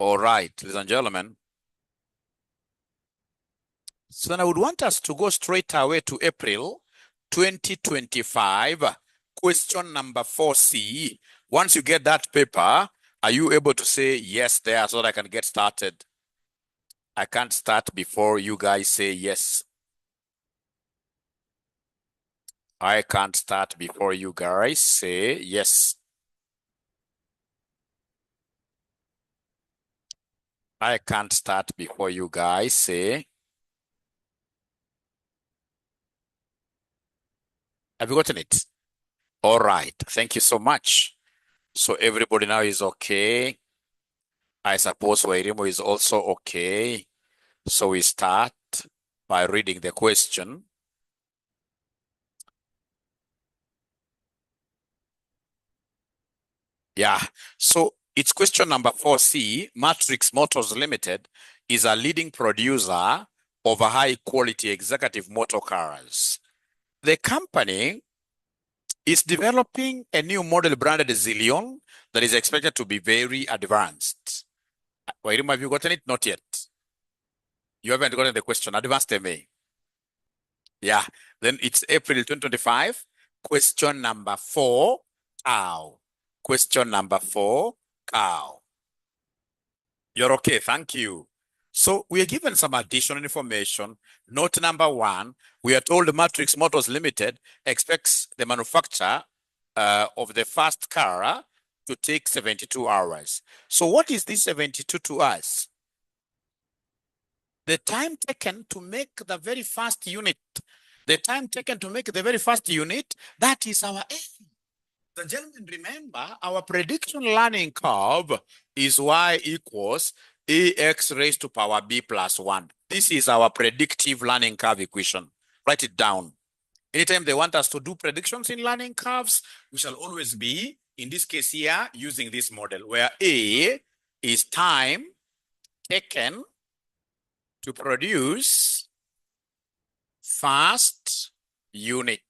All right, ladies and gentlemen. So then I would want us to go straight away to April 2025, question number 4C. Once you get that paper, are you able to say yes there so that I can get started? I can't start before you guys say yes. I can't start before you guys say yes. I can't start before you guys say. Have you gotten it? All right. Thank you so much. So everybody now is okay. I suppose Wairimu is also okay. So we start by reading the question. Yeah. So it's question number 4C. Matrix Motors Limited is a leading producer of high quality executive motor cars. The company is developing a new model branded Zillion that is expected to be very advanced. Wairimu, have you gotten it? Not yet. You haven't gotten the question. Advanced MA. Yeah. Then it's April 2025. Question number 4, cow. Question number 4, cow. You're okay. Thank you. So we are given some additional information. Note number 1, we are told Matrix Motors Limited expects the manufacture of the first car to take 72 hours. So what is this 72 to us? The time taken to make the very first unit. The time taken to make the very first unit, that is our aim. The gentlemen, remember, our prediction learning curve is y equals ax raised to power b plus 1. This is our predictive learning curve equation. Write it down. Anytime they want us to do predictions in learning curves, we shall always be, in this case here, using this model, where A is time taken to produce first unit.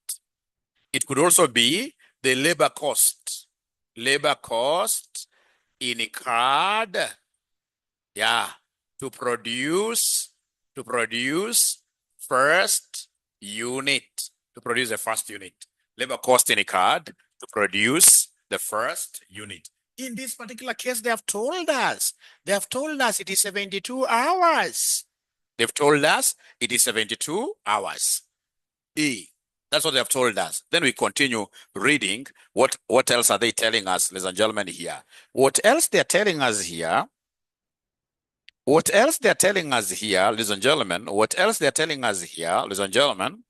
It could also be the labor cost in a card, yeah, to produce first unit, to produce the first unit. Labor cost in a card to produce the first unit. In this particular case, they have told us it is 72 hours. They've told us it is 72 hours. E. That's what they have told us. Then we continue reading. What else are they telling us, ladies and gentlemen, here? What else they're telling us here? What else they're telling us here, ladies and gentlemen? What else they're telling us here, ladies and gentlemen?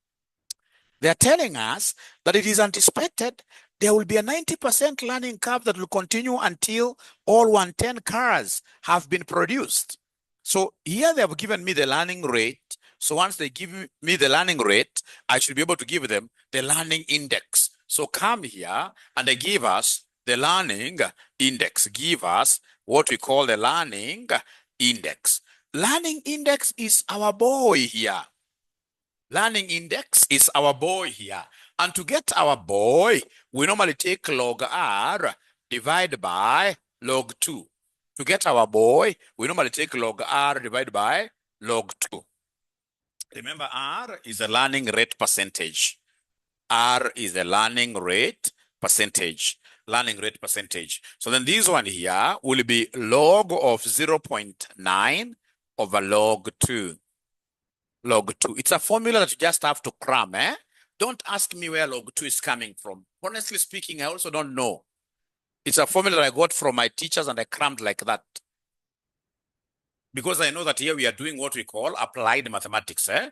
They're telling us that it is anticipated there will be a 90% learning curve that will continue until all 110 cars have been produced. So here they have given me the learning rate. So once they give me the learning rate, I should be able to give them the learning index. So come here and they give us the learning index. Give us what we call the learning index. Learning index is our boy here. Learning index is our boy here. And to get our boy, we normally take log R divided by log 2. To get our boy, we normally take log R divided by log 2. Remember, R is the learning rate percentage. R is the learning rate percentage. Learning rate percentage. So then this one here will be log of 0.9 over log 2. Log 2. It's a formula that you just have to cram, eh? Don't ask me where log 2 is coming from. Honestly speaking, I also don't know. It's a formula that I got from my teachers and I crammed like that. Because I know that here we are doing what we call applied mathematics, eh?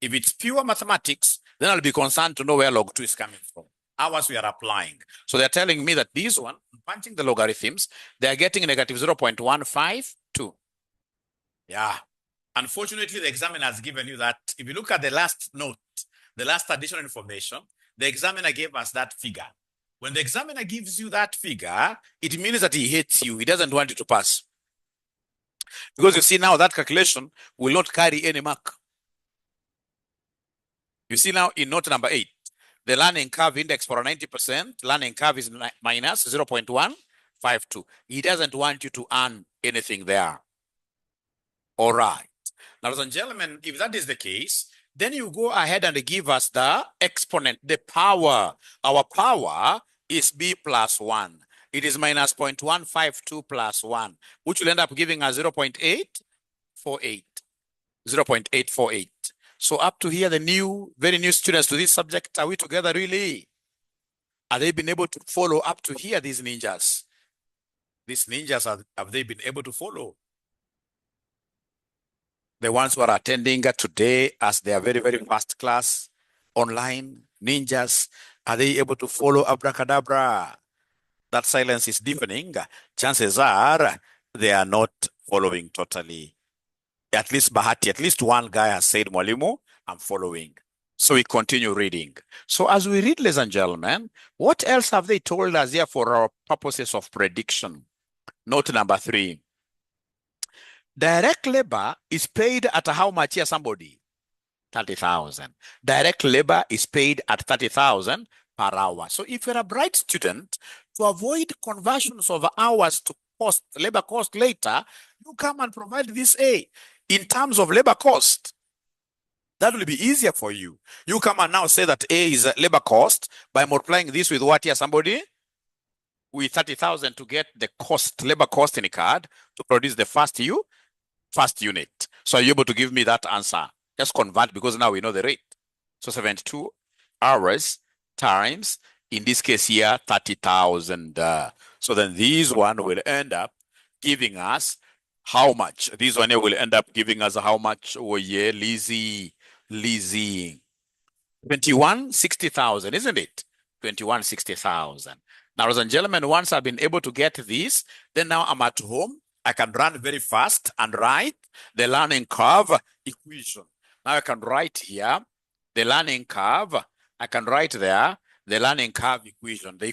If it's pure mathematics, then I'll be concerned to know where log 2 is coming from. Ours we are applying. So they're telling me that this one, punching the logarithms, they're getting negative 0.152. Yeah. Unfortunately, the examiner has given you that. If you look at the last note, the last additional information, the examiner gave us that figure. When the examiner gives you that figure, it means that he hates you. He doesn't want you to pass. Because you see now that calculation will not carry any mark. You see now in note number 8, the learning curve index for a 90%, learning curve is minus 0.152. He doesn't want you to earn anything there. All right. Now, ladies and gentlemen, if that is the case, then you go ahead and give us the exponent, the power. Our power is b plus 1. It is minus 0.152 plus 1, which will end up giving us 0.848. 0.848. So up to here, the very new students to this subject, are we together really? Are they been able to follow up to here, these ninjas? These ninjas, have they been able to follow? The ones who are attending today as their very, very first class online ninjas, are they able to follow abracadabra? That silence is deafening. Chances are they are not following totally. At least Bahati, at least one guy has said, Mwalimu, I'm following. So we continue reading. So as we read, ladies and gentlemen, what else have they told us here for our purposes of prediction? Note number 3. Direct labor is paid at how much here, somebody? 30,000. Direct labor is paid at 30,000 per hour. So if you're a bright student, to avoid conversions of hours to cost, labor cost later, you come and provide this A in terms of labor cost. That will be easier for you. You come and now say that A is labor cost by multiplying this with what here, somebody? With 30,000 to get the cost, labor cost in a card to produce the first unit. So are you able to give me that answer? Just convert, because now we know the rate. So 72 hours times, in this case here, 30,000. So then this one will end up giving us how much? This one here will end up giving us how much? Oh yeah, Lizzie. 2160,000, isn't it? 2160,000. Now, ladies and gentlemen, once I've been able to get this, then now I'm at home. I can run very fast and write the learning curve equation. Now I can write here the learning curve. I can write there the learning curve equation, the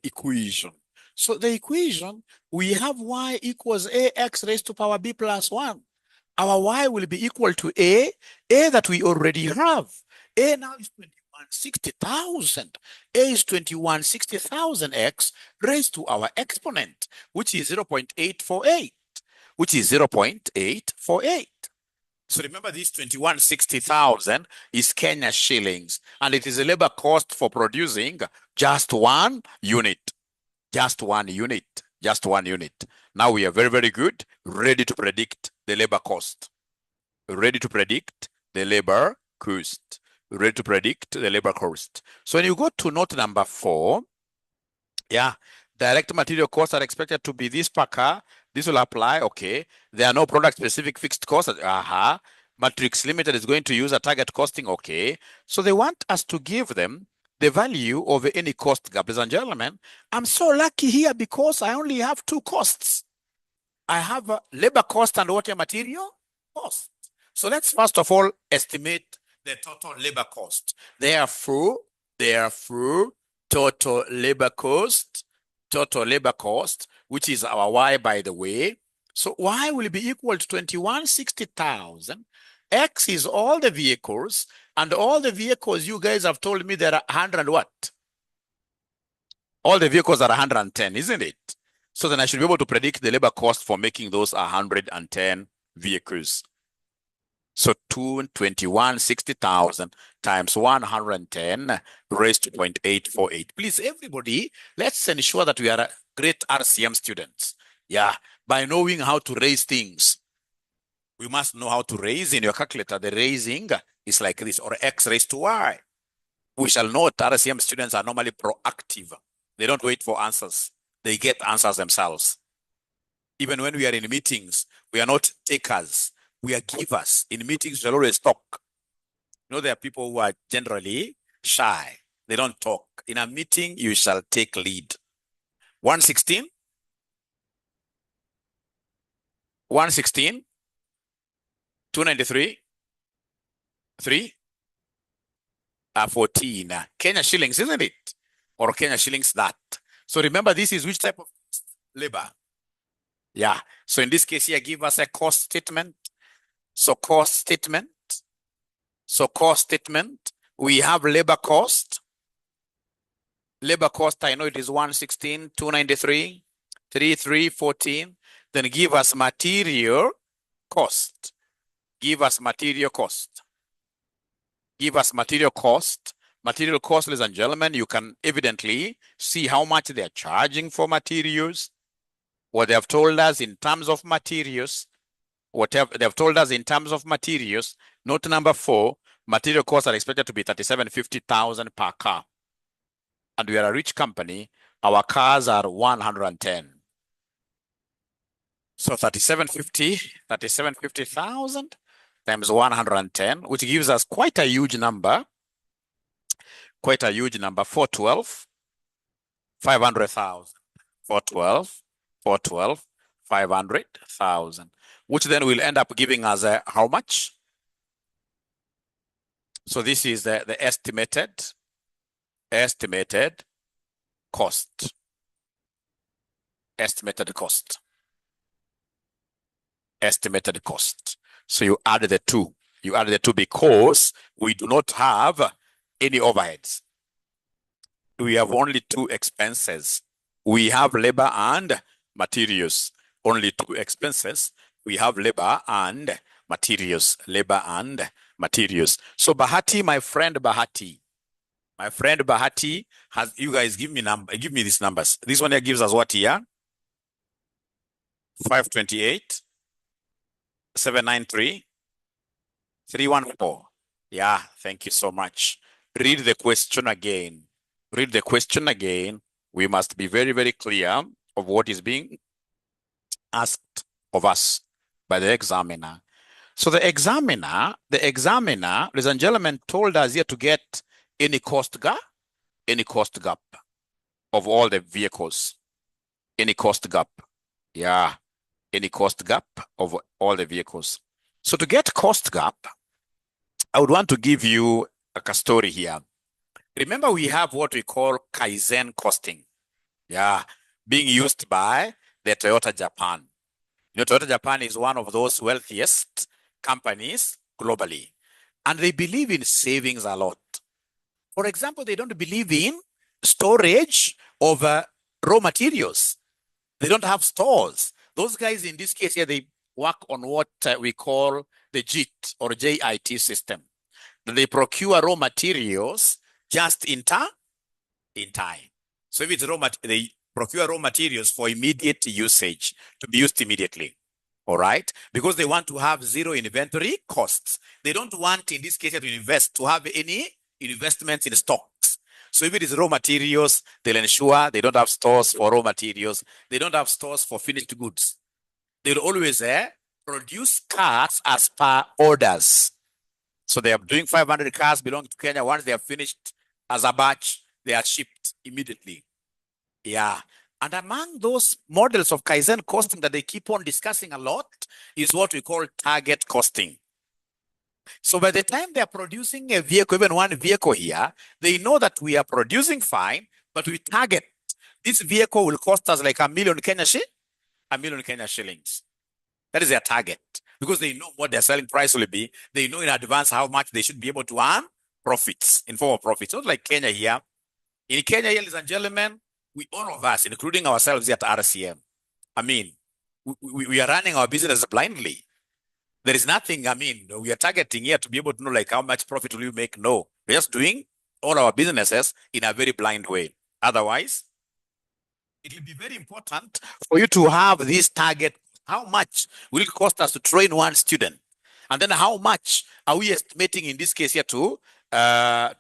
equation. So the equation, we have y equals ax raised to power b plus 1. Our y will be equal to a that we already have. A now is 2160,000. A is 2160,000 x raised to our exponent, which is 0.848, So remember, this 2160,000 is Kenya shillings, and it is a labor cost for producing just one unit. Just one unit. Now we are very, very good, ready to predict the labor cost. So when you go to note number 4, direct material costs are expected to be this per car. This will apply, okay. There are no product-specific fixed costs. Matrix Limited is going to use a target costing, okay. So they want us to give them the value of any cost gap. Ladies and gentlemen, I'm so lucky here because I only have 2 costs. I have a labor cost and water material cost. So let's first of all estimate the total labor cost. Therefore, total labor cost, which is our y, by the way. So y will be equal to 2160,000. X is all the vehicles, and all the vehicles, you guys have told me there are 100 what? All the vehicles are 110, isn't it? So then I should be able to predict the labor cost for making those 110 vehicles. So 2160,000 times 110 raised to 0.848. Please, everybody, let's ensure that we are great RCM students. By knowing how to raise things. We must know how to raise in your calculator. The raising is like this, or x raised to y. We shall note RCM students are normally proactive. They don't wait for answers. They get answers themselves. Even when we are in meetings, we are not takers. We are givers. In meetings, we shall always talk. You know, there are people who are generally shy. They don't talk. In a meeting, you shall take lead. 116. 116. 293. 3. 14. Kenya shillings, isn't it? Or Kenya shillings that. So remember, this is which type of labor? So in this case here, give us a cost statement. So cost statement, we have labor cost. Labor cost, I know it is 116, 293, 14. Then give us material cost. Give us material cost. Give us material cost. Material cost, ladies and gentlemen, you can evidently see how much they are charging for materials, what they have told us in terms of materials, whatever they have told us in terms of materials. Note number 4, material costs are expected to be 37,50,000 per car. And we are a rich company. Our cars are 110. So 3750,000 times 110, which gives us quite a huge number. 412, 500,000. 412, 500,000, which then will end up giving us how much? So this is the estimated cost. Estimated cost. So you add the two. Because we do not have any overheads. We have only two expenses. We have labor and materials. Only two expenses. We have labor and materials. So Bahati, my friend Bahati, has, you guys give me these numbers. This one here gives us what here? 528, 793, 314. Yeah, thank you so much. Read the question again. We must be very, very clear of what is being asked of us by the examiner. So the examiner, ladies and gentlemen, told us here to get any cost gap of all the vehicles. Any cost gap. Yeah, any cost gap of all the vehicles. So to get cost gap, I would want to give you a story here. Remember, we have what we call Kaizen costing. Yeah, being used by the Toyota Japan. You know, Toyota Japan is one of those wealthiest companies globally, and they believe in savings a lot. For example, they don't believe in storage of raw materials. They don't have stores. Those guys in this case here, they work on what we call the JIT or JIT system. They procure raw materials just in time. So if it's they procure raw materials for immediate usage, to be used immediately. All right? Because they want to have zero inventory costs. They don't want, in this case, to have any investments in stocks. So if it is raw materials, they'll ensure they don't have stores for raw materials. They don't have stores for finished goods. They'll always produce cars as per orders. So they are doing 500 cars belonging to Kenya. Once they are finished as a batch, they are shipped immediately. Yeah. And among those models of Kaizen costing that they keep on discussing a lot is what we call target costing. So by the time they are producing a vehicle, even one vehicle here, they know that we are producing fine, but we target this vehicle will cost us like $1 million Kenya shillings. That is their target, because they know what their selling price will be. They know in advance how much they should be able to earn profits, in form of profits. Not like Kenya here. In Kenya here, ladies and gentlemen, all of us, including ourselves here at RCM, I mean, we are running our business blindly. There is nothing, I mean, we are targeting here to be able to know like how much profit will you make? No, we're just doing all our businesses in a very blind way. Otherwise, it will be very important for you to have this target. How much will it cost us to train one student? And then how much are we estimating in this case here to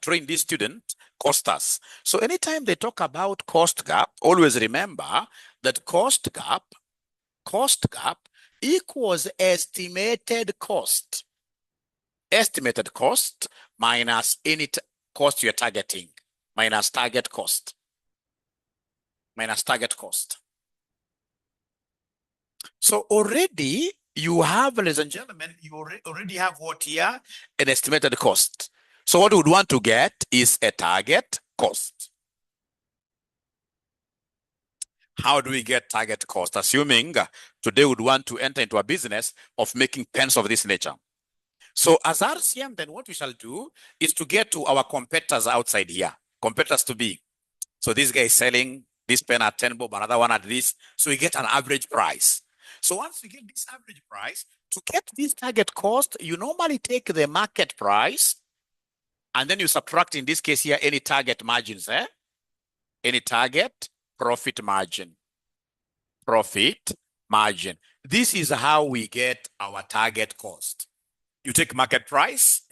train this student cost us? So anytime they talk about cost gap, always remember that cost gap equals estimated cost. Estimated cost minus any cost you're targeting, minus target cost. So already you have, ladies and gentlemen, you already have what here? An estimated cost. So what we would want to get is a target cost. How do we get target cost? Assuming today we'd want to enter into a business of making pens of this nature. So as RCM, then what we shall do is to get to our competitors outside here. Competitors to be. So this guy is selling this pen at 10 bob, another one at this. So we get an average price. So once we get this average price, to get this target cost, you normally take the market price and then you subtract, in this case here, any target margins, any target profit margin. Profit margin. This is how we get our target cost. You take market price,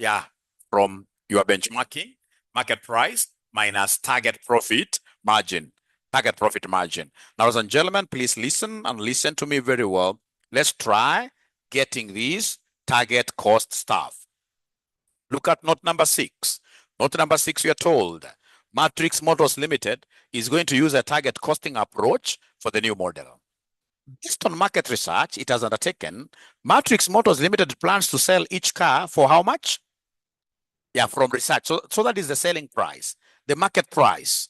from your benchmarking, market price minus target profit margin. Target profit margin. Now, ladies and gentlemen, please listen and listen to me very well. Let's try getting this target cost stuff. Look at note number 6. Note number 6, we are told Matrix Motors Limited is going to use a target costing approach for the new model. Based on market research it has undertaken, Matrix Motors Limited plans to sell each car for how much? From research. So that is the selling price, the market price.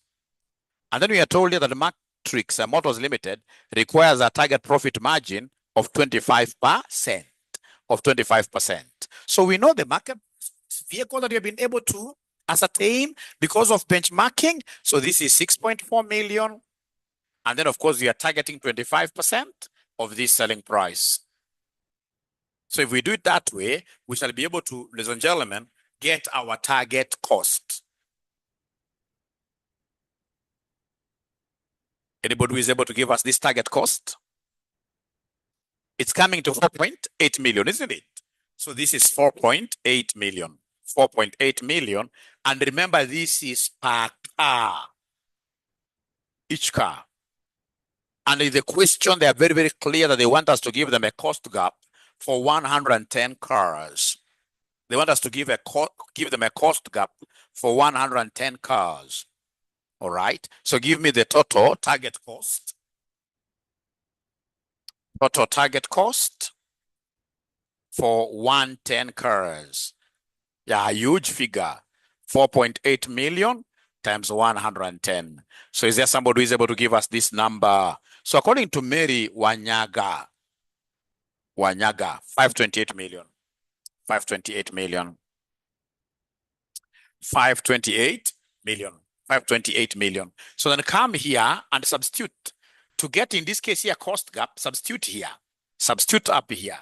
And then we are told here that the Matrix Motors Limited requires a target profit margin of 25%. Of 25%. So we know the market vehicle that we have been able to ascertain because of benchmarking. So this is 6.4 million. And then, of course, we are targeting 25% of this selling price. So if we do it that way, we shall be able to, ladies and gentlemen, get our target cost. Anybody who is able to give us this target cost? It's coming to 4.8 million, isn't it? So this is 4.8 million. 4.8 million. And remember, this is per car. Each car. And in the question, they are very, very clear that they want us to give them a cost gap for 110 cars. They want us to give them a cost gap for 110 cars. All right. So give me the total target cost. Total target cost for 110 cars. A huge figure. 4.8 million times 110. So is there somebody who is able to give us this number? So according to Mary Wanyaga, 528 million. 528 million. 528 million. 528 million. So then come here and substitute. To get, in this case here, cost gap, substitute here. Substitute up here.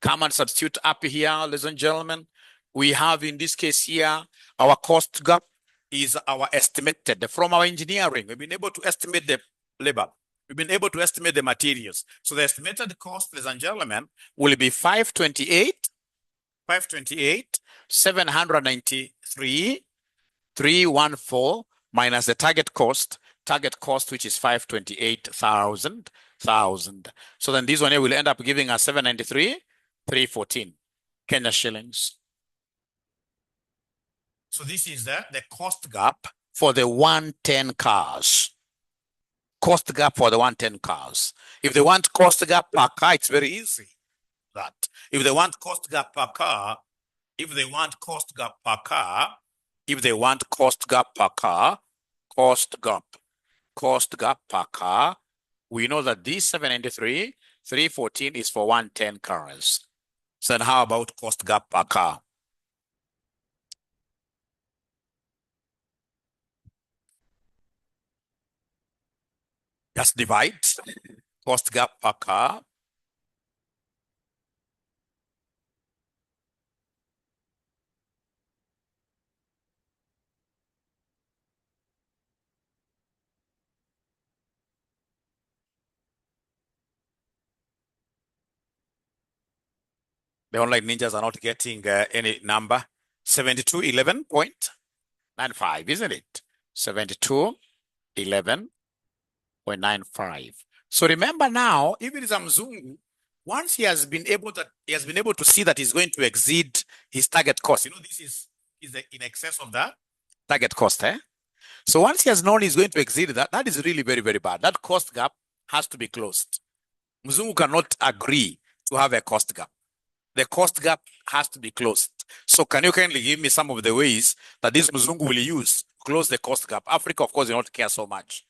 Come and substitute up here, ladies and gentlemen. We have, in this case here, our cost gap is our estimated. From our engineering, we've been able to estimate the labor. We've been able to estimate the materials. So the estimated cost, ladies and gentlemen, will be 528, 793, 314 minus the target cost, which is 528,000. So then this one here will end up giving us 793, 314 Kenya shillings. So this is the cost gap for the 110 cars. Cost gap for the 110 cars. If they want cost gap per car, it's very easy. That if they want cost gap per car, cost gap per car, we know that this 793, 314 is for 110 cars. So then how about cost gap per car? Just divide cost gap per car. The online ninjas are not getting any number. 7211.95, isn't it? 7211.95. So remember now, even as Mzungu, once he has been able to see that he's going to exceed his target cost. You know, this is in excess of that target cost. So once he has known he's going to exceed that, that is really very, very bad. That cost gap has to be closed. Mzungu cannot agree to have a cost gap. The cost gap has to be closed. So can you kindly give me some of the ways that this Mzungu will use to close the cost gap? Africa, of course, will not care so much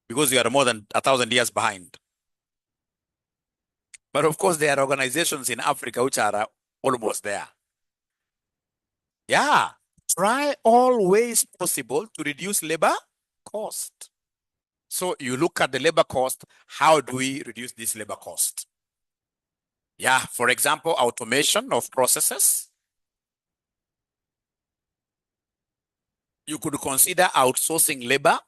because you are more than 1,000 years behind. But of course, there are organizations in Africa which are almost there. Try all ways possible to reduce labor cost. So you look at the labor cost. How do we reduce this labor cost? Yeah, for example, automation of processes. You could consider outsourcing labor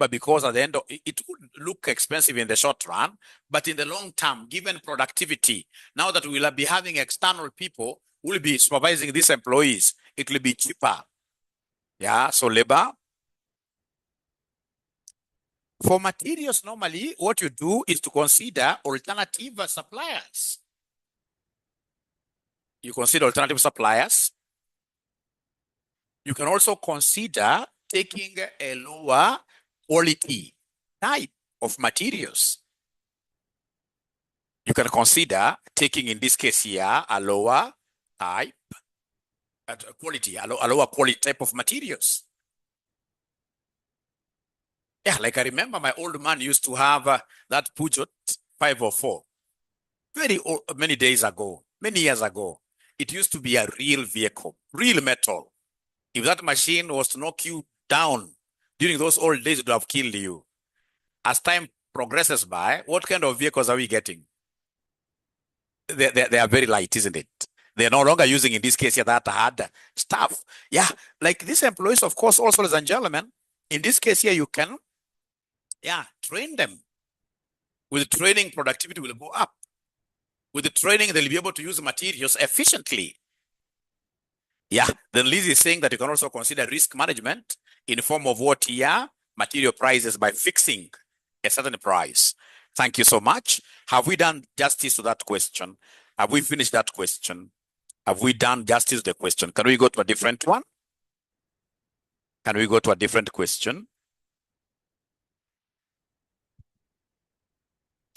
because at the end of it would look expensive in the short run, but in the long term, given productivity, now that we'll be having external people who will be supervising these employees, it will be cheaper. Yeah, so labor. For materials, normally what you do is to consider alternative suppliers. You consider alternative suppliers. You can also consider taking a lower quality type of materials. You can consider taking, in this case here, a lower type, quality, a lower quality type of materials. Yeah, like I remember my old man used to have that Peugeot 504 very old, many days ago, many years ago. It used to be a real vehicle, real metal. If that machine was to knock you down during those old days, it would have killed you. As time progresses by, what kind of vehicles are we getting? They are very light, isn't it? They're no longer using, in this case, here, that hard stuff. Yeah, like these employees, of course, also, ladies and gentlemen, in this case here, you can, yeah, train them. With training, productivity will go up. With the training, they'll be able to use materials efficiently. Yeah, then Liz is saying that you can also consider risk management in the form of what here, material prices by fixing a certain price. Thank you so much. Have we done justice to that question? Have we finished that question? Have we done justice to the question? Can we go to a different one? Can we go to a different question?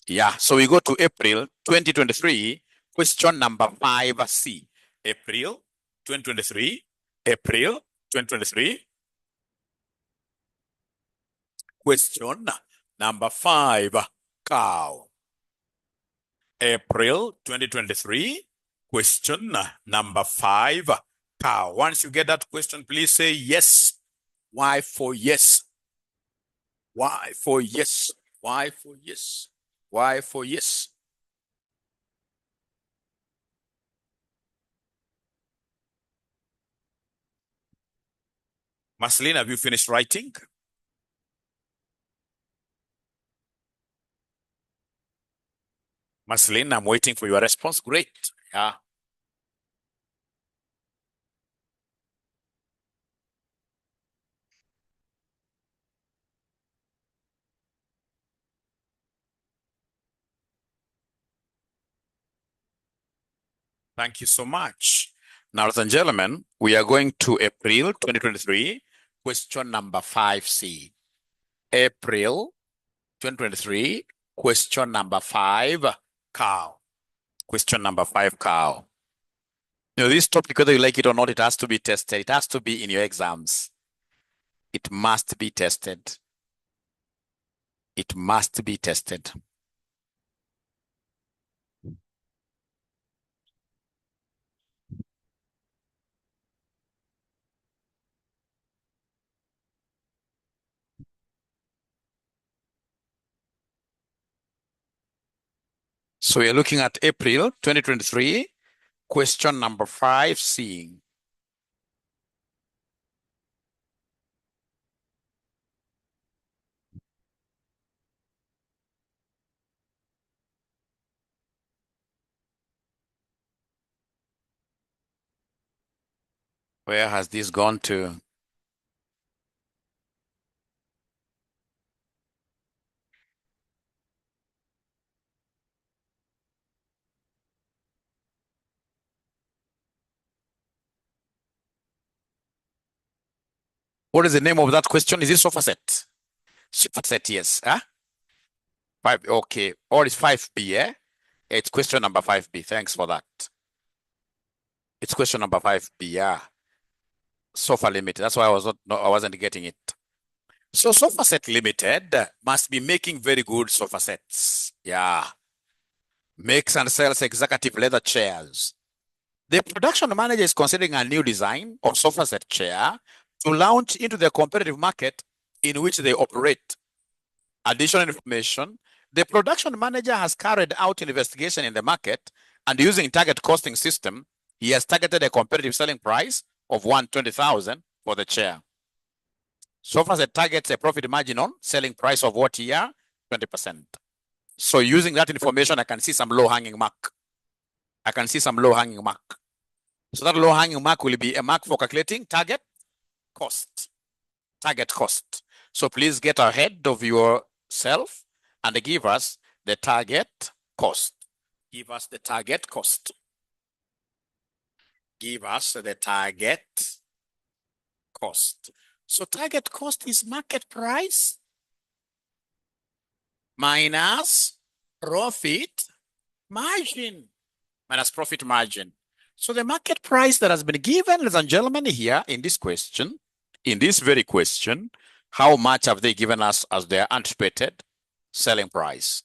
Yeah, so we go to April 2023, question number 5C. April 2023, April 2023, question number 5, cow. April 2023, question number 5, cow. Once you get that question, please say yes. Why for yes? Why for yes? Why for yes? Why for yes? Marceline, have you finished writing? Marceline, I'm waiting for your response. Great. Yeah. Thank you so much. Now, ladies and gentlemen, we are going to April 2023, question number 5C. April 2023, question number 5, cow. Question number 5, cow. You know, this topic, whether you like it or not, it has to be tested. It has to be in your exams. It must be tested. It must be tested. So we're looking at April 2023, question number 5C. Where has this gone to? What is the name of that question? Is it sofa set? Sofa set, yes. Huh? 5, okay. Or it's 5B, eh? It's question number 5B. Thanks for that. It's question number 5B, yeah. Sofa Limited. That's why I wasn't getting it. So Sofa Set Limited must be making very good sofa sets. Yeah. Makes and sells executive leather chairs. The production manager is considering a new design of sofa set chair to launch into the competitive market in which they operate. Additional information, the production manager has carried out investigation in the market, and using target costing system, he has targeted a competitive selling price of 120,000 for the chair. So far, it targets a profit margin on selling price of what here? 20%. So using that information, I can see some low-hanging mark. I can see some low-hanging mark. So that low-hanging mark will be a mark for calculating target cost. Target cost. So please get ahead of yourself and give us the target cost. Give us the target cost. Give us the target cost. So target cost is market price minus profit margin. Minus profit margin. So the market price that has been given, ladies and gentlemen, here in this question, in this very question, how much have they given us as their anticipated selling price?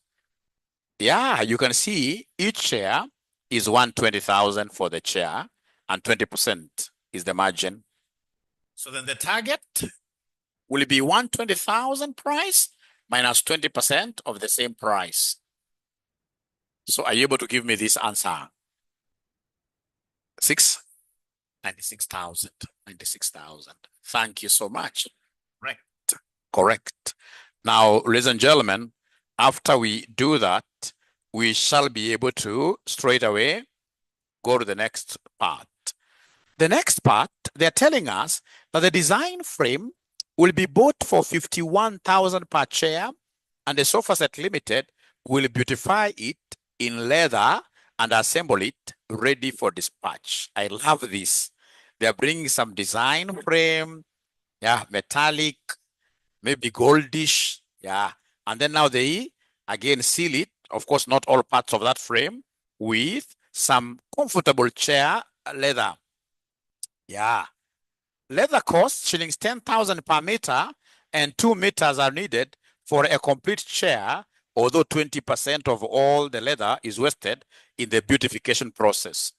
Yeah, you can see each share is 120,000 for the chair, and 20% is the margin. So then the target will be 120,000 price minus 20% of the same price. So are you able to give me this answer? 96,000. 96,000. Thank you so much. Correct. Correct. Now, ladies and gentlemen, after we do that, we shall be able to straight away go to the next part. The next part, they're telling us that the design frame will be bought for 51,000 per chair, and the Sofa Set Limited will beautify it in leather and assemble it ready for dispatch. I love this. They're bringing some design frame, yeah, metallic, maybe goldish, yeah. And then now they again seal it, of course, not all parts of that frame, with some comfortable chair leather. Yeah. Leather costs shillings 10,000 per meter, and 2 meters are needed for a complete chair, although 20% of all the leather is wasted in the beautification process.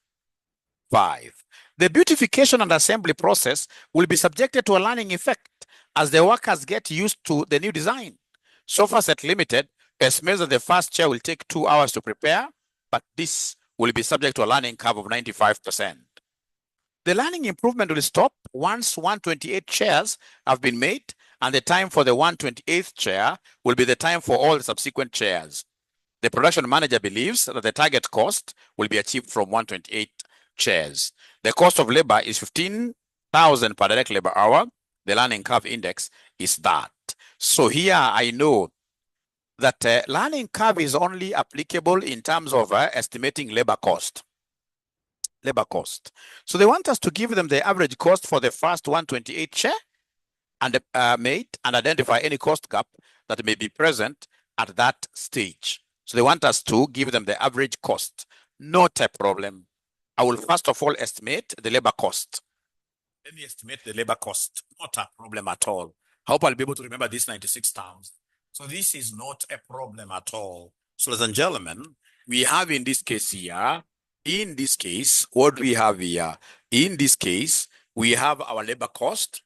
5. The beautification and assembly process will be subjected to a learning effect as the workers get used to the new design. Sofa Set Limited estimates that the first chair will take 2 hours to prepare, but this will be subject to a learning curve of 95%. The learning improvement will stop once 128 chairs have been made, and the time for the 128th chair will be the time for all the subsequent chairs. The production manager believes that the target cost will be achieved from 128 chairs. The cost of labor is 15,000 per direct labor hour. The learning curve index is that. So here I know that learning curve is only applicable in terms of estimating labor cost. Labor cost. So they want us to give them the average cost for the first 128 chair and made and identify any cost gap that may be present at that stage. So they want us to give them the average cost. Not a problem. I will first of all estimate the labor cost. Let me estimate the labor cost. Not a problem at all. I hope I'll be able to remember this 96,000. So this is not a problem at all. So ladies and gentlemen, we have in this case here, in this case, what we have here, in this case, we have our labor cost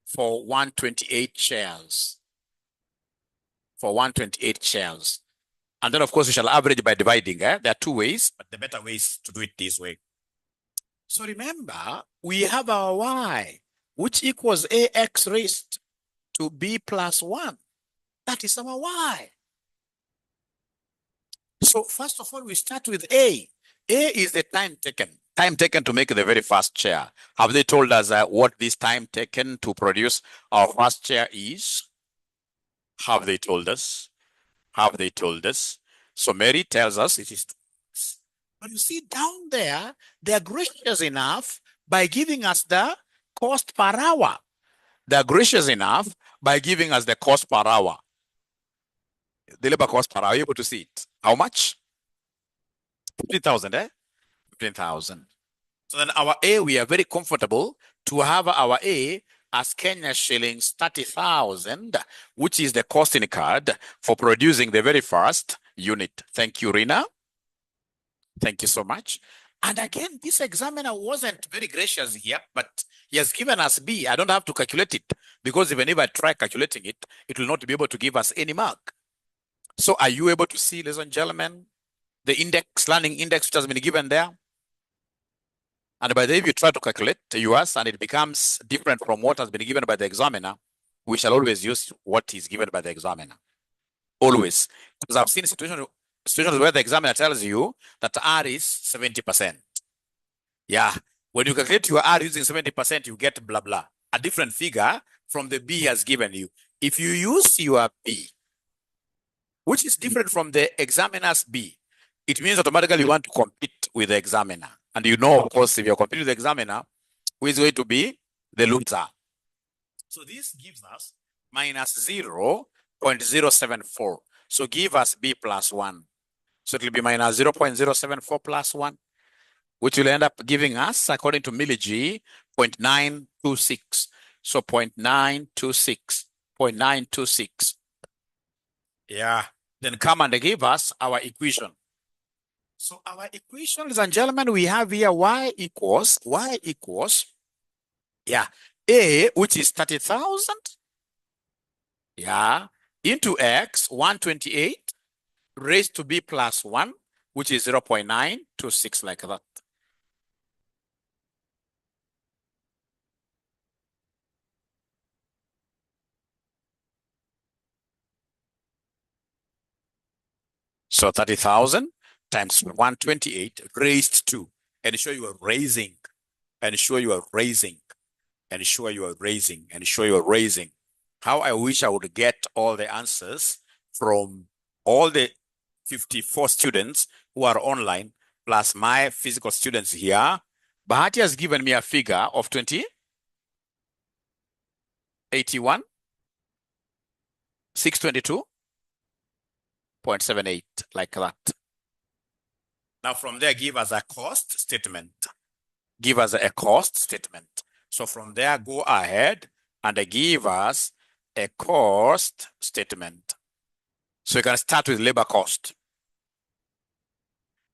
for 128 chairs. For 128 chairs. And then, of course, we shall average by dividing. There are 2 ways, but the better way is to do it this way. So remember, we have our y, which equals ax raised to b plus 1. That is our y. So first of all, we start with A. A is the time taken. Time taken to make the very first chair. Have they told us what this time taken to produce our first chair is? Have they told us? Have they told us? So Mary tells us it is 2 hours. But you see down there, they are gracious enough by giving us the cost per hour. They are gracious enough by giving us the cost per hour. The labor cost per hour, are you able to see it? How much? 15,000, 15,000. So then our A, we are very comfortable to have our A as Kenya shillings 30,000, which is the costing card for producing the very first unit. Thank you, Rina. Thank you so much. And again, this examiner wasn't very gracious here, but He has given us B. I don't have to calculate it because even if I try calculating it, it will not be able to give us any mark. So are you able to see, ladies and gentlemen, the index, learning index, which has been given there? And by the way, if you try to calculate yours and it becomes different from what has been given by the examiner, we shall always use what is given by the examiner. Always. Because I've seen situations where the examiner tells you that R is 70%. Yeah. When you calculate your R using 70%, you get blah, blah. A different figure from the B has given you. If you use your B, which is different from the examiner's B, it means automatically you want to compete with the examiner. And you know, of course, if you're competing with the examiner, who is going to be the loser? So this gives us minus 0.074. So give us B plus 1. So it will be minus 0.074 plus 1, which will end up giving us, according to Millie G, 0.926. So 0.926, 0.926. Yeah. Then come and give us our equation. So our equation, ladies and gentlemen, we have here y equals, yeah, A, which is 30,000, yeah, into X, 128, raised to B plus 1, which is 0.926, like that. So 30,000 times 128 raised to, ensure you are raising, ensure you are raising, ensure you are raising, ensure you are raising. How I wish I would get all the answers from all the 54 students who are online, plus my physical students here. Bahati has given me a figure of 81, 622.78, like that. Now from there, give us a cost statement. Give us a cost statement. So from there, go ahead and give us a cost statement. So you can start with labor cost.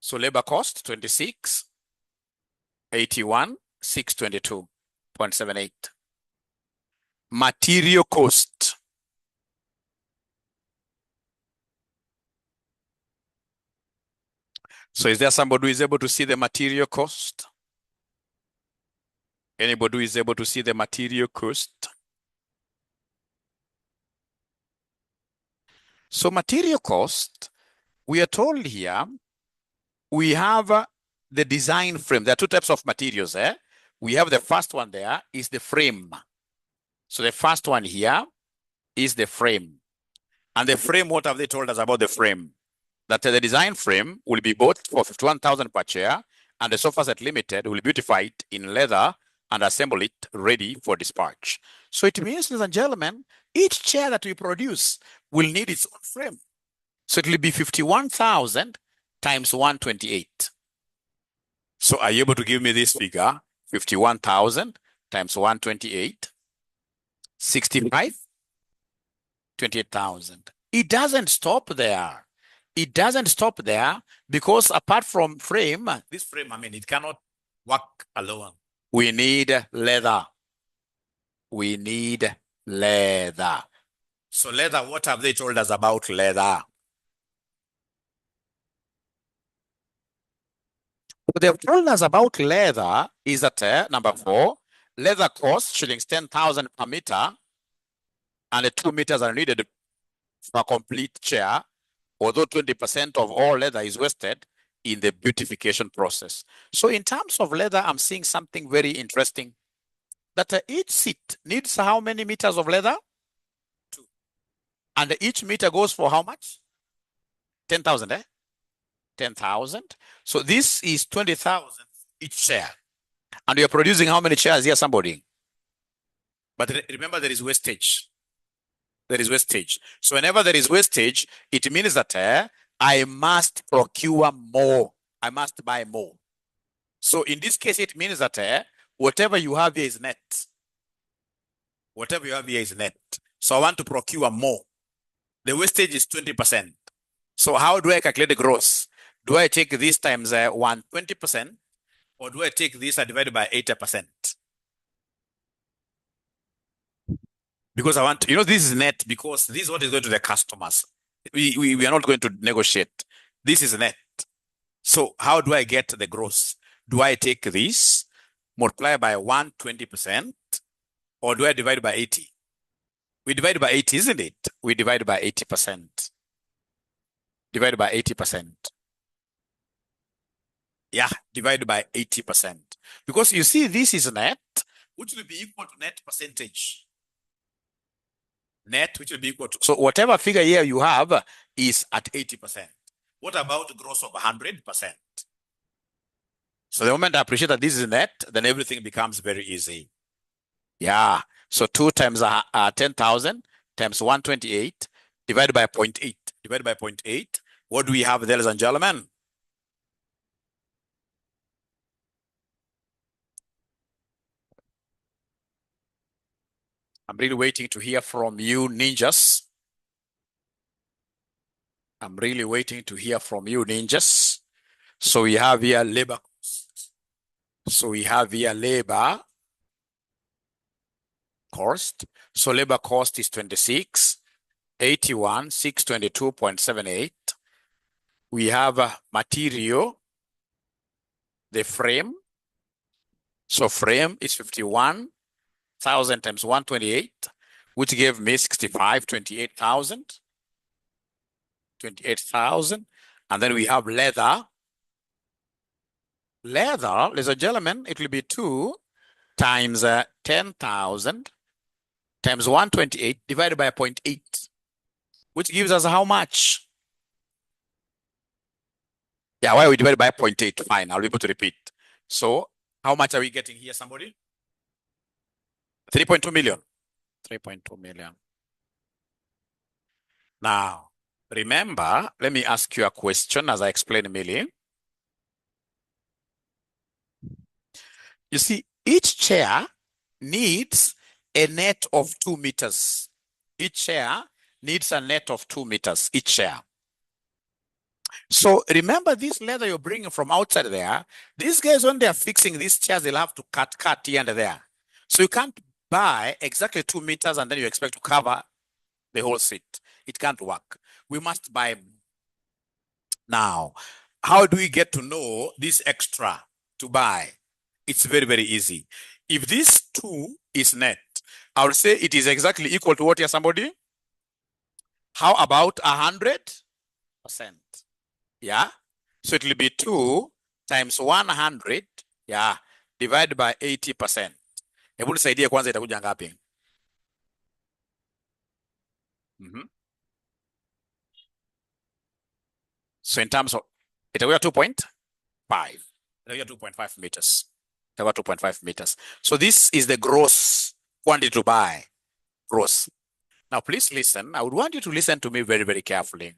So labor cost, 26, 81, 622.78. Material cost. So is there somebody who is able to see the material cost? Anybody who is able to see the material cost? So material cost, we are told here, we have the design frame. There are two types of materials. We have the first one there is the frame. So the first one here is the frame. And the frame, what have they told us about the frame? That the design frame will be bought for 51,000 per chair, and the sofa set limited will beautify it in leather and assemble it ready for dispatch. So it means, ladies and gentlemen, each chair that we produce will need its own frame. So it will be 51,000 times 128. So are you able to give me this figure? 51,000 times 128, 65, 28,000. It doesn't stop there. It doesn't stop there because apart from frame, this frame, I mean, it cannot work alone. We need leather. We need leather. So leather, what have they told us about leather? What they've told us about leather is that number 4, leather costs shillings 10,000 per meter, and the 2 meters are needed for a complete chair, although 20% of all leather is wasted in the beautification process. So in terms of leather, I'm seeing something very interesting, that each seat needs how many meters of leather? 2. And each meter goes for how much? 10,000, 10,000. So this is 20,000 each chair. And you're producing how many chairs here, somebody? But remember, there is wastage. There is wastage. So whenever there is wastage, it means that I must procure more. I must buy more. So in this case, it means that whatever you have here is net. Whatever you have here is net. So I want to procure more. The wastage is 20%. So how do I calculate the gross? Do I take this times 120%, or do I take this and divide by 80%? Because I want, this is net because this is what is going to the customers. We are not going to negotiate. This is net. So how do I get the gross? Do I take this, multiply by 120%, or do I divide by 80? We divide by 80, isn't it? We divide by 80%. Divide by 80%. Yeah, divide by 80%. Because you see, this is net, which will be equal to net percentage. Net, which will be equal to, so whatever figure here you have is at 80%. What about gross of 100%? So the moment I appreciate that this is net, then everything becomes very easy. Yeah. So 2 times 10,000 times 128 divided by 0.8. Divided by 0.8. What do we have there, ladies and gentlemen? I'm really waiting to hear from you, ninjas. I'm really waiting to hear from you, ninjas. So we have here labor cost. So we have here labor cost. So labor cost is 26,81,622.78. We have material, the frame. So frame is 51,000 times 128, which gave me 28,000. 28,000. And then we have leather. Leather, ladies and gentlemen, it will be 2 times 10,000 times 128 divided by 0.8, which gives us how much? Yeah, why we divide by 0.8? Fine, I'll be able to repeat. So how much are we getting here, somebody? 3.2 million. 3.2 million. Now, remember, let me ask you a question as I explain Millie. You see, each chair needs a net of 2 meters. Each chair needs a net of 2 meters, each chair. So remember this leather you're bringing from outside there, these guys, when they're fixing these chairs, they'll have to cut here and there. So you can't buy exactly 2 meters and then you expect to cover the whole seat. It can't work. We must buy. Now, how do we get to know this extra to buy? It's very, very easy. If this 2 is net, I would say it is exactly equal to what here, somebody? How about 100%? Yeah. So it will be 2 times 100, yeah, divided by 80%. Hebu nisaidie kwanza, itakuja ngapi? So in terms of, itakuja 2.5. Itakuja 2.5 meters. Itakuja 2.5 meters. So this is the gross quantity to buy. Gross. Now please listen. I would want you to listen to me very, very carefully.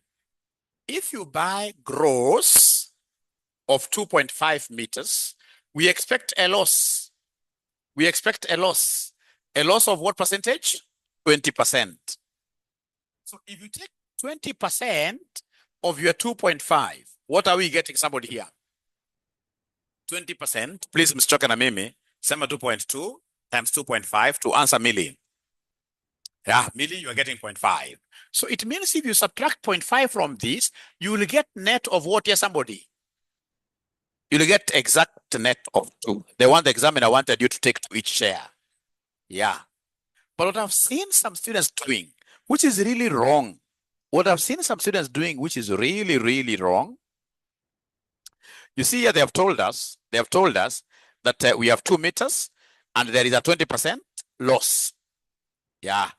If you buy gross of 2.5 meters, we expect a loss. We expect a loss. A loss of what percentage? 20%. So if you take 20% of your 2.5, what are we getting, somebody here? 20%, please msichoke na mimi, sema 2.2 times 2.5 to answer Millie. Yeah, Millie, you are getting 0.5. So it means if you subtract 0.5 from this, you will get net of what here, somebody? You'll get exact net of 2. The one the examiner wanted you to take to each share. Yeah. But what I've seen some students doing, which is really wrong. What I've seen some students doing, which is really, really wrong. You see here, they have told us that we have 2 meters and there is a 20% loss. Yeah,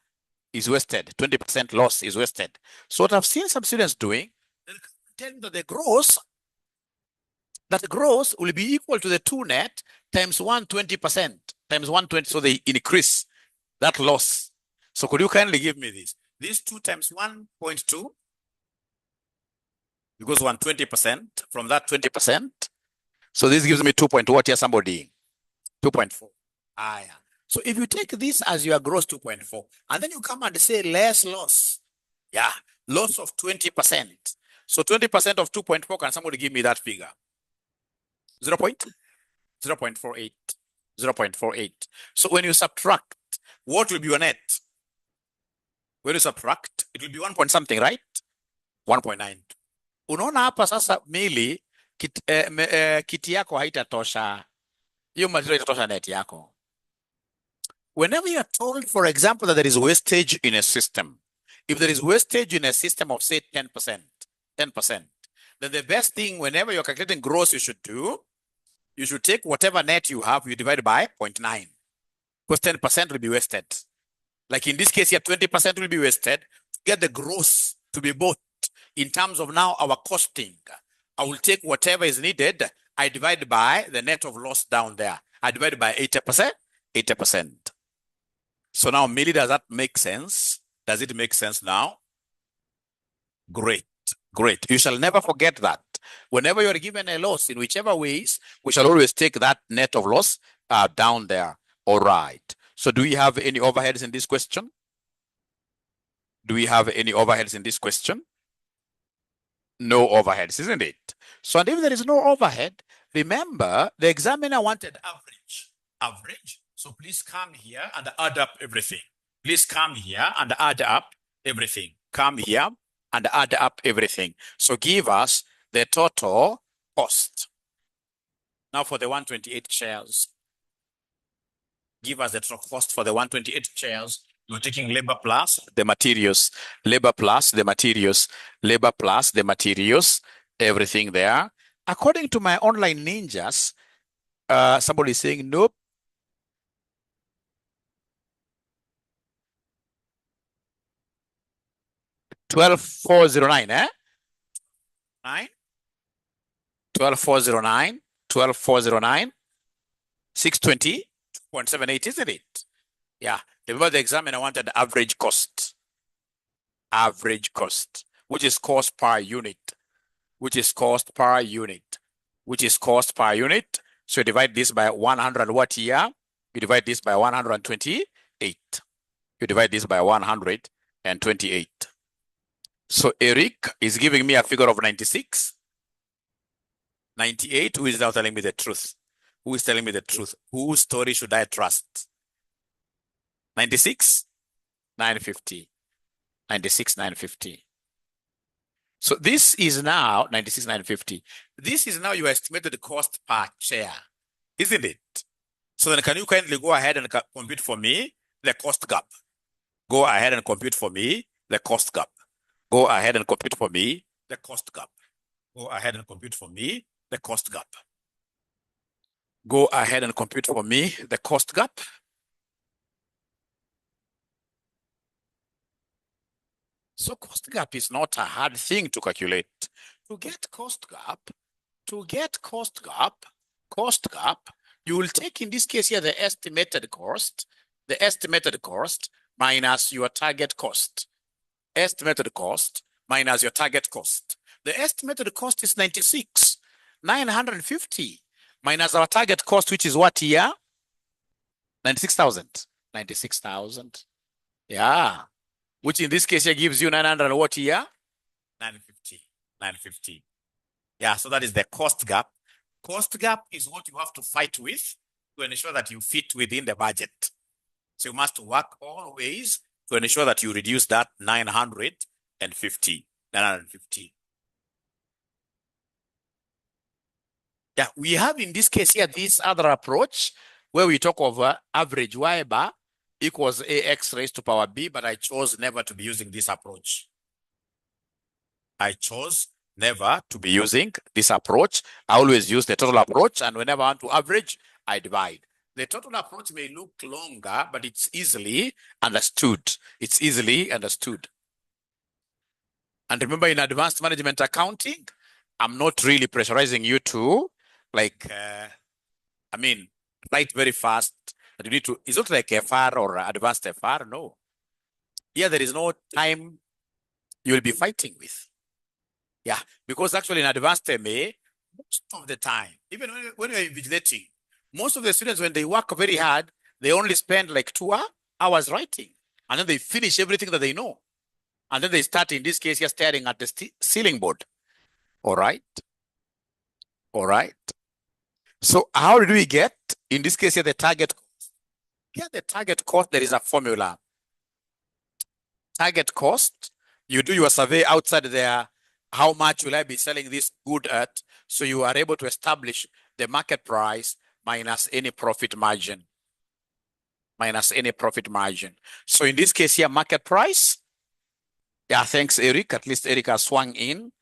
is wasted. 20% loss is wasted. So what I've seen some students doing, they'll tell me that the gross will be equal to the 2 net times 120%, times 120, so they increase that loss. So could you kindly give me this? This 2 times 1.2, because 120% from that 20%. So this gives me 2. What here, somebody? 2.4. Yeah. So if you take this as your gross 2.4, and then you come and say less loss. Yeah, loss of 20%. So 20% of 2.4, can somebody give me that figure? 0.48. 0.48. So when you subtract, what will be your net? When you subtract, it will be 1 point something, right? 1.9. Unaona hapa sasa mili kiti yako haitatosha. Hiyo material itatosha net yako. Whenever you are told, for example, that there is wastage in a system, if there is wastage in a system of say 10%, then the best thing whenever you're calculating gross you should do, you should take whatever net you have, you divide by 0.9, because 10% will be wasted. Like in this case here, 20% will be wasted to get the gross to be bought. In terms of now our costing, I will take whatever is needed, I divide by the net of loss down there. I divide by 80%, 80%. So now, Millie, does that make sense? Does it make sense now? Great, great. You shall never forget that. Whenever you are given a loss, in whichever ways, we shall always take that net of loss down there. All right. So do we have any overheads in this question? Do we have any overheads in this question? No overheads, isn't it? So and if there is no overhead, remember the examiner wanted average. So please come here and add up everything. Please come here and add up everything. Come here and add up everything. So give us the total cost. Now for the 128 shares, give us the total cost for the 128 shares. You're taking labor plus the materials, labor plus the materials, labor plus the materials, everything there. According to my online ninjas, somebody is saying, nope. $12,409, eh? 12,409, 12,409, 620.78, isn't it? Yeah. Remember the examiner wanted average cost, which is cost per unit, which is cost per unit, which is cost per unit. So you divide this by 100 what year? You divide this by 128. You divide this by 128. So Eric is giving me a figure of 96. 98, who is now telling me the truth? Who is telling me the truth? Whose story should I trust? 96, 950. 96, 950. So this is now 96, 950. This is now your estimated cost per share, isn't it? So then can you kindly go ahead and compute for me the cost gap? Go ahead and compute for me the cost gap. Go ahead and compute for me the cost gap. Go ahead and compute for me the cost gap. Go ahead and compute for me the cost gap. So cost gap is not a hard thing to calculate. To get cost gap, you will take in this case here the estimated cost minus your target cost. Estimated cost minus your target cost. The estimated cost is 96,950 minus our target cost, which is what here? 96,000. 96,000. Yeah. Which in this case here gives you 900 what here? 950. 950. Yeah, so that is the cost gap. Cost gap is what you have to fight with to ensure that you fit within the budget. So you must work always to ensure that you reduce that 950. 950. Yeah, we have in this case here this other approach where we talk of average y bar equals ax raised to power b, but I chose never to be using this approach. I chose never to be using this approach. I always use the total approach, and whenever I want to average, I divide. The total approach may look longer, but it's easily understood. It's easily understood. And remember, in advanced management accounting, I'm not really pressurizing you to, like, write very fast. You need to, it's not like FR or advanced FR, no. Here, there is no time you'll be fighting with. Yeah, because actually in advanced MA, most of the time, even when you're invigilating, most of the students, when they work very hard, they only spend like 2 hours writing, and then they finish everything that they know. And then they start, in this case, here staring at the ceiling board. All right. All right. So how do we get, in this case here, the target cost? Here, the target cost, there is a formula. target cost. You do your survey outside there. How much will I be selling this good at? So you are able to establish the market price minus any profit margin. Minus any profit margin. So in this case here, market price. Yeah, thanks, Eric. At least Eric has swung in.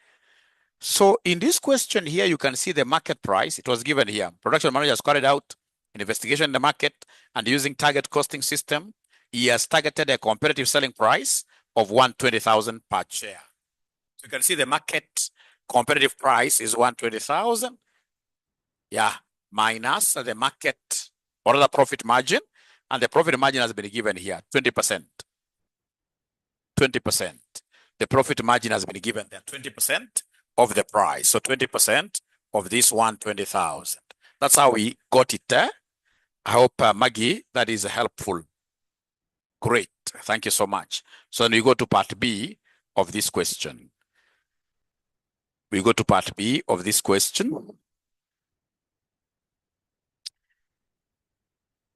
So in this question here, you can see the market price. It was given here. Production manager has carried out an investigation in the market and using target costing system, he has targeted a competitive selling price of 120,000 per share. So you can see the market competitive price is 120,000. Yeah, minus the market or the profit margin. And the profit margin has been given here, 20%. 20%. The profit margin has been given there, 20% of the price. So 20% of this 120,000. That's how we got it there. I hope, Maggie, that is helpful. Great. Thank you so much. So then we go to part B of this question. We go to part B of this question.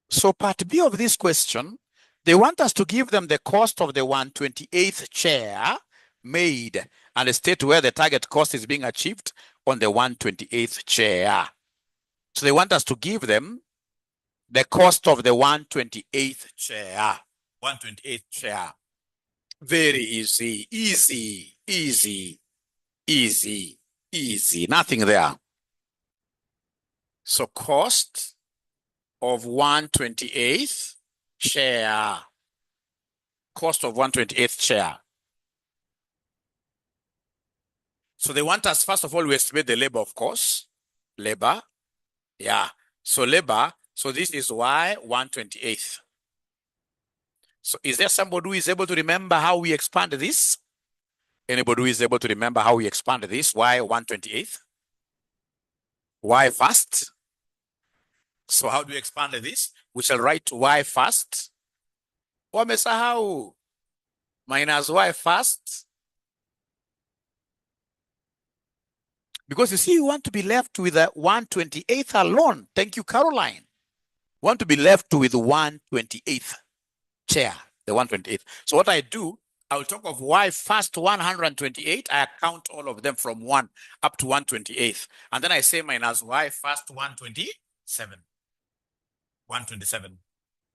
So part B of this question, they want us to give them the cost of the 128th share made and state where the target cost is being achieved on the 128th share. So they want us to give them the cost of the 128th share. 128th share. Very easy, easy, easy, easy, easy. Nothing there. So cost of 128th share. Cost of 128th share. So they want us, first of all, we estimate the labor, of course. Labor. Yeah. So labor. So this is Y 128th. So is there somebody who is able to remember how we expand this? Anybody who is able to remember how we expand this? Y 128th? Y first? So how do we expand this? We shall write Y first. Wamesahau. Minus Y first. Because you see, you want to be left with a 128th alone. Thank you, Caroline. Want to be left with 128th share, the 128th. So what I do, I'll talk of Y first 128. I count all of them from 1 up to 128th. And then I say minus Y first 127. 127.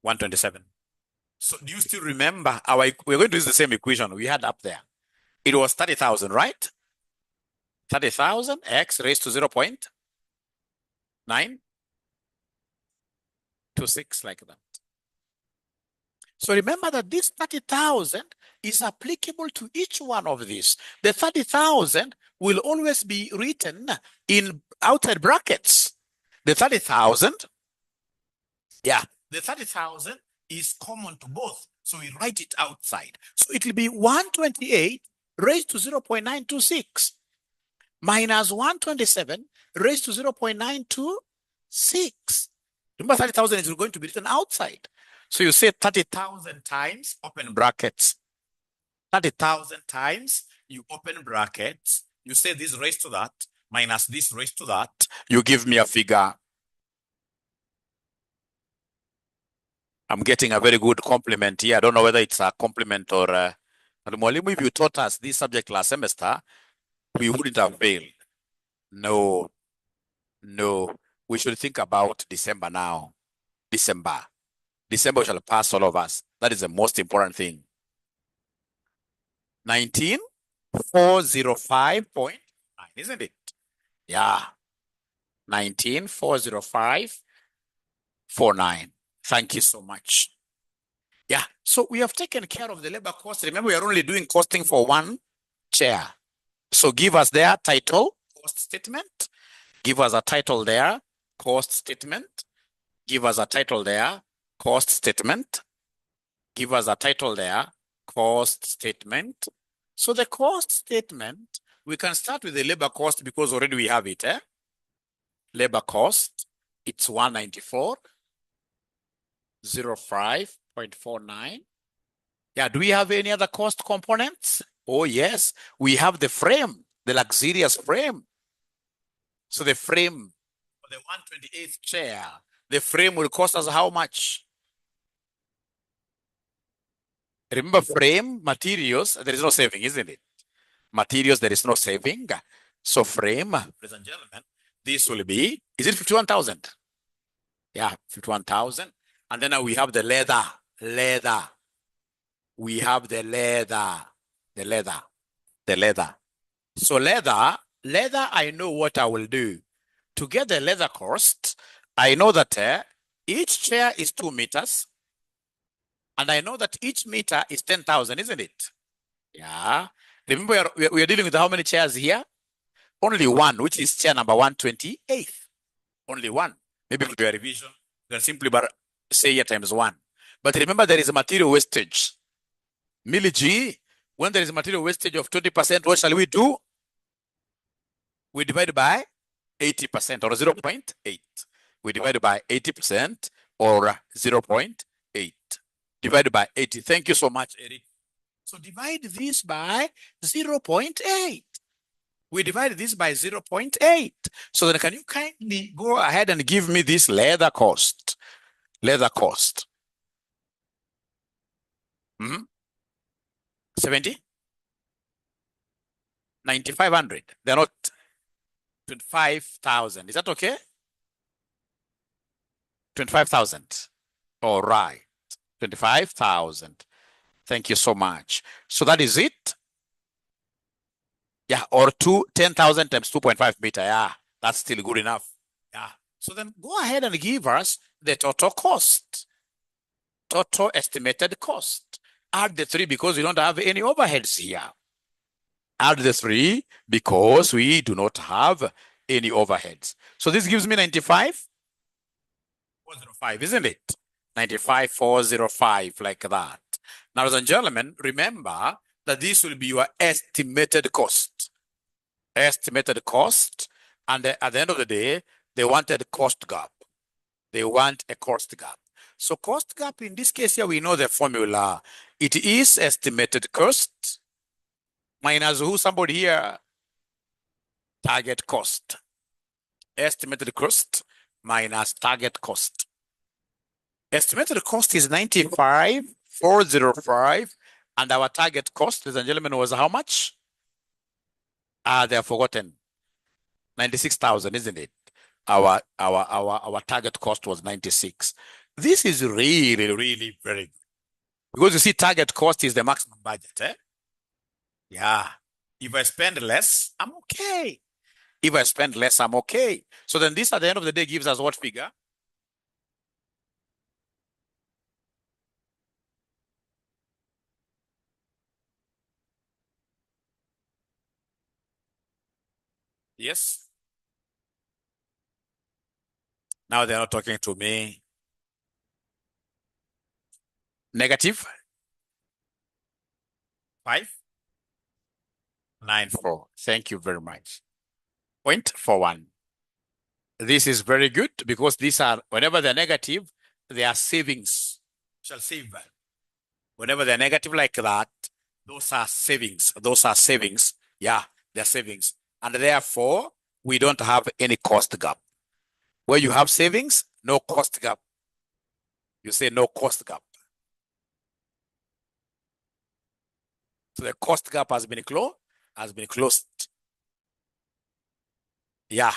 127. So do you still remember we're going to use the same equation we had up there. It was 30,000, right? 30,000 x raised to 0.926 like that. So remember that this 30,000 is applicable to each one of these. The 30,000 will always be written in outside brackets. The 30,000, yeah, the 30,000 is common to both. So we write it outside. So it will be 128 raised to 0.926 minus 127 raised to 0.926. Remember, 30,000 is going to be written outside. So you say 30,000 times, open brackets. 30,000 times, you open brackets. You say this raised to that, minus this raised to that. You give me a figure. I'm getting a very good compliment here. I don't know whether it's a compliment or if you taught us this subject last semester, we wouldn't have failed. No. We should think about December now. December shall pass all of us. That is the most important thing. 19,405.9, isn't it? Yeah. 19,405.49. Thank you so much. Yeah. So we have taken care of the labor cost. Remember, we are only doing costing for one chair. So give us their title, cost statement. Give us a title there, cost statement. Give us a title there, cost statement. Give us a title there, cost statement. So the cost statement, we can start with the labor cost because already we have it. Labor cost, it's 194.05.49. Yeah, do we have any other cost components? Oh, yes, we have the frame, the luxurious frame. So the frame for the 128th chair, the frame will cost us how much? Remember frame, materials, there is no saving, isn't it? Materials, there is no saving. So frame, ladies and gentlemen, this will be, is it 51,000? Yeah, 51,000. And then we have the leather. We have the leather. So leather, I know what I will do. To get the leather cost, I know that each chair is 2 meters. And I know that each meter is 10,000, isn't it? Yeah. Remember, we are dealing with how many chairs here? Only one, which is chair number 128. Only one. Maybe for your revision, you can simply say here times 1. But remember, there is a material wastage. Milli when there is a material wastage of 20%, what shall we do? We divide by 80% or 0.8. We divide by 80% or 0.8. Divided by 80. Thank you so much, Eric. So divide this by 0.8. We divide this by 0.8. So then can you kindly go ahead and give me this leather cost? Leather cost. 70? 9,500. They're not 25,000. Is that okay? 25,000. All right. 25,000. Thank you so much. So that is it. Yeah, or 10,000 times 2.5 meter. Yeah, that's still good enough. Yeah. So then go ahead and give us the total cost. Total estimated cost. Add the 3 because we don't have any overheads here. Add the 3 because we do not have any overheads. So this gives me 95,405, isn't it? 95,405, like that. Now, ladies and gentlemen, remember that this will be your estimated cost. Estimated cost. And at the end of the day, they wanted cost gap. They want a cost gap. So cost gap, in this case here, we know the formula. It is estimated cost minus who? Somebody here? Target cost. Estimated cost minus target cost. Estimated cost is 95,405. And our target cost, ladies and gentlemen, was how much? They have forgotten. 96,000, isn't it? Our target cost was 96. This is really, really very good. Because you see, target cost is the maximum budget. Yeah. If I spend less, I'm okay. If I spend less, I'm okay. So then this at the end of the day gives us what figure? Yes. Now they're not talking to me. Negative 594. Thank you very much. 0.41. This is very good because these are, whenever they're negative, they are savings. Shall save. Whenever they're negative like that, those are savings. Those are savings. Yeah, they're savings. And therefore, we don't have any cost gap. Where you have savings, no cost gap. You say no cost gap. So the cost gap has been closed. Yeah.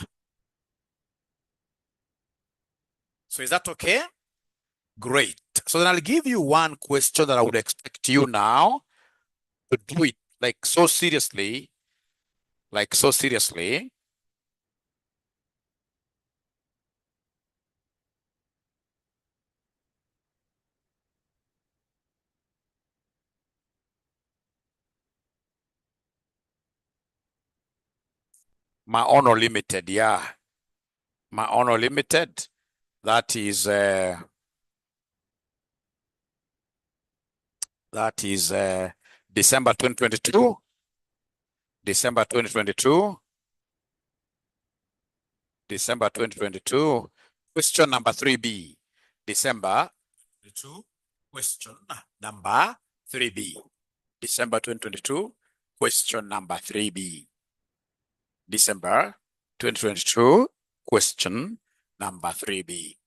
So is that okay? Great. So then I'll give you one question that I would expect you now to do it like so seriously. My honor limited, yeah. My honor limited. That is December 2022. December 2022. December 2022. Question number 3B. December 2022. Question number 3B. December 2022. Question number 3B. December 2022. Question number 3B.